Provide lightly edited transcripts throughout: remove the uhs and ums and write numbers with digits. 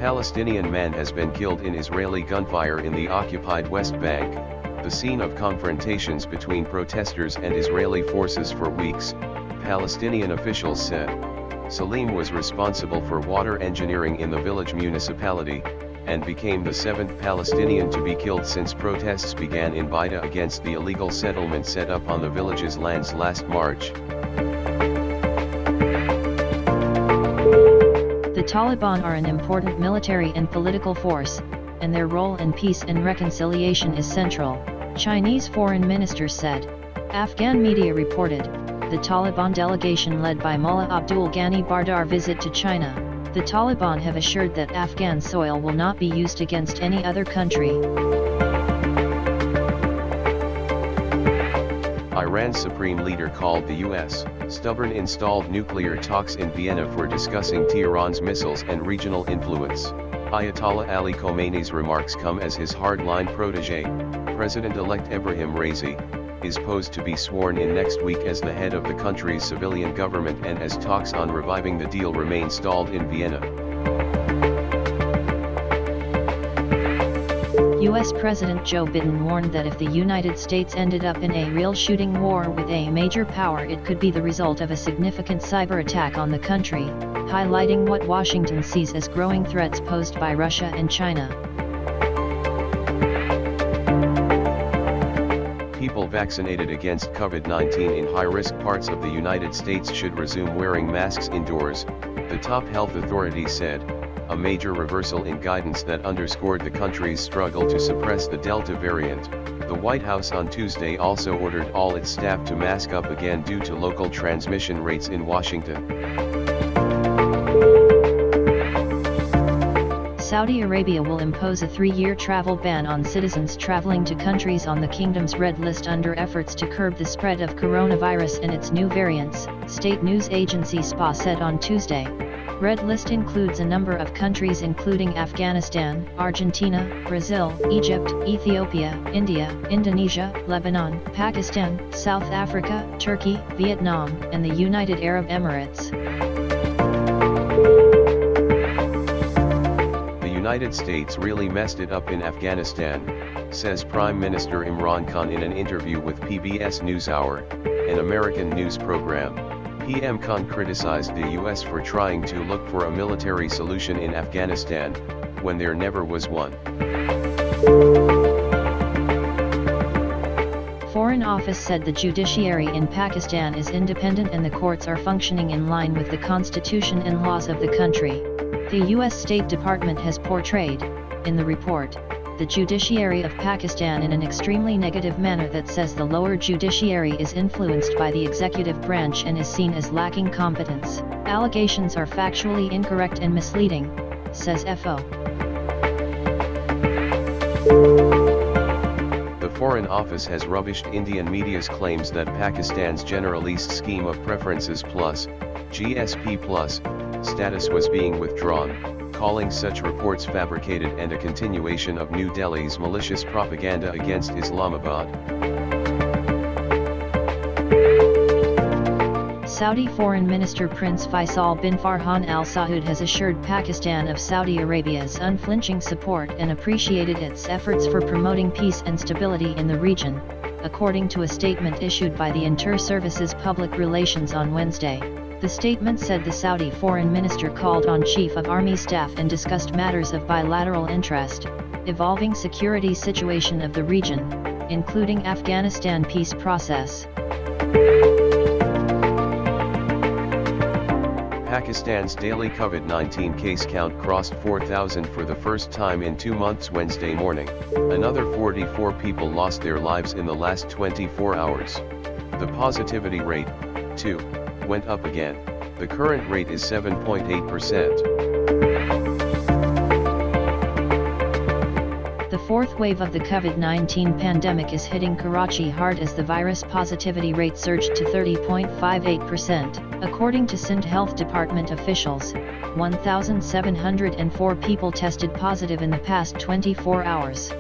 Palestinian man has been killed in Israeli gunfire in the occupied West Bank, the scene of confrontations between protesters and Israeli forces for weeks, Palestinian officials said. Salim was responsible for water engineering in the village municipality, and became the seventh Palestinian to be killed since protests began in Baida against the illegal settlement set up on the village's lands last March. The Taliban are an important military and political force, and their role in peace and reconciliation is central, Chinese foreign minister said. Afghan media reported, the Taliban delegation led by Mullah Abdul Ghani Bardar visit to China. The Taliban have assured that Afghan soil will not be used against any other country. Iran's supreme leader called the U.S. stubborn installed nuclear talks in Vienna for discussing Tehran's missiles and regional influence. Ayatollah Ali Khamenei's remarks come as his hardline protege, President-elect Ebrahim Raisi, is posed to be sworn in next week as the head of the country's civilian government, and as talks on reviving the deal remain stalled in Vienna. U.S. President Joe Biden warned that if the United States ended up in a real shooting war with a major power, it could be the result of a significant cyber attack on the country, highlighting what Washington sees as growing threats posed by Russia and China. People vaccinated against COVID-19 in high-risk parts of the United States should resume wearing masks indoors, the top health authority said, a major reversal in guidance that underscored the country's struggle to suppress the Delta variant. The White House on Tuesday also ordered all its staff to mask up again due to local transmission rates in Washington. Saudi Arabia will impose a 3-year travel ban on citizens traveling to countries on the kingdom's red list under efforts to curb the spread of coronavirus and its new variants, state news agency SPA said on Tuesday. Red list includes a number of countries including Afghanistan, Argentina, Brazil, Egypt, Ethiopia, India, Indonesia, Lebanon, Pakistan, South Africa, Turkey, Vietnam, and the United Arab Emirates. The United States really messed it up in Afghanistan, says Prime Minister Imran Khan in an interview with PBS News Hour, an American news program. PM Khan criticized the U.S. for trying to look for a military solution in Afghanistan, when there never was one. Foreign Office said the judiciary in Pakistan is independent and the courts are functioning in line with the constitution and laws of the country. The U.S. State Department has portrayed, in the report, the judiciary of Pakistan in an extremely negative manner that says the lower judiciary is influenced by the executive branch and is seen as lacking competence. Allegations are factually incorrect and misleading, says FO. The Foreign Office has rubbished Indian media's claims that Pakistan's Generalist Scheme of Preferences Plus, GSP Plus, status was being withdrawn, calling such reports fabricated and a continuation of New Delhi's malicious propaganda against Islamabad. Saudi Foreign Minister Prince Faisal bin Farhan Al Saud has assured Pakistan of Saudi Arabia's unflinching support and appreciated its efforts for promoting peace and stability in the region, according to a statement issued by the Inter-Services Public Relations on Wednesday. The statement said the Saudi foreign minister called on Chief of Army Staff and discussed matters of bilateral interest, evolving security situation of the region, including Afghanistan peace process. Pakistan's daily COVID-19 case count crossed 4,000 for the first time in 2 months Wednesday morning. Another 44 people lost their lives in the last 24 hours. The positivity rate, too, went up again. The current rate is 7.8%. The fourth wave of the COVID-19 pandemic is hitting Karachi hard as the virus positivity rate surged to 30.58%. According to Sindh Health Department officials, 1,704 people tested positive in the past 24 hours.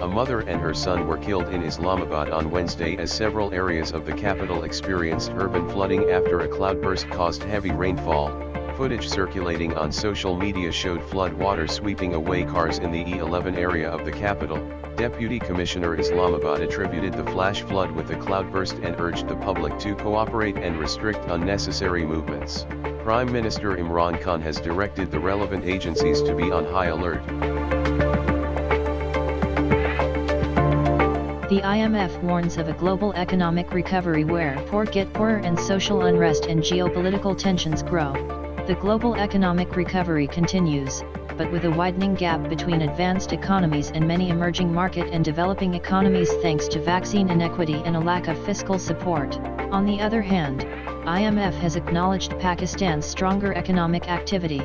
A mother and her son were killed in Islamabad on Wednesday as several areas of the capital experienced urban flooding after a cloudburst caused heavy rainfall. Footage circulating on social media showed flood water sweeping away cars in the E11 area of the capital. Deputy Commissioner Islamabad attributed the flash flood with the cloudburst and urged the public to cooperate and restrict unnecessary movements. Prime Minister Imran Khan has directed the relevant agencies to be on high alert. The IMF warns of a global economic recovery where poor get poorer and social unrest and geopolitical tensions grow. The global economic recovery continues, but with a widening gap between advanced economies and many emerging market and developing economies thanks to vaccine inequity and a lack of fiscal support. On the other hand, IMF has acknowledged Pakistan's stronger economic activity.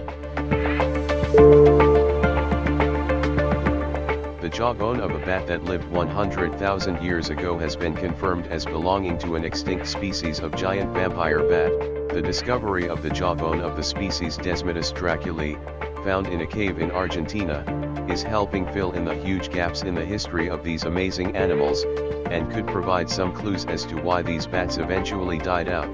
The jawbone of a bat that lived 100,000 years ago has been confirmed as belonging to an extinct species of giant vampire bat. The discovery of the jawbone of the species Desmodus draculae, found in a cave in Argentina, is helping fill in the huge gaps in the history of these amazing animals, and could provide some clues as to why these bats eventually died out.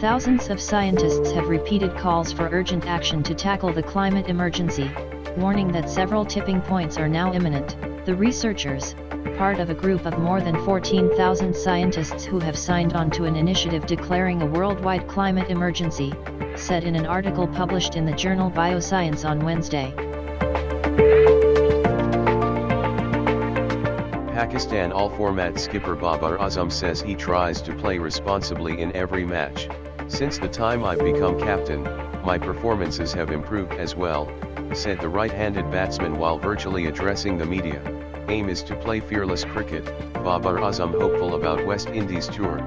Thousands of scientists have repeated calls for urgent action to tackle the climate emergency, warning that several tipping points are now imminent. The researchers, part of a group of more than 14,000 scientists who have signed on to an initiative declaring a worldwide climate emergency, said in an article published in the journal Bioscience on Wednesday. Pakistan all-format skipper Babar says he tries to play responsibly in every match. Since the time I've become captain, my performances have improved as well, said the right-handed batsman while virtually addressing the media. Aim is to play fearless cricket, Babar hopeful about West Indies tour.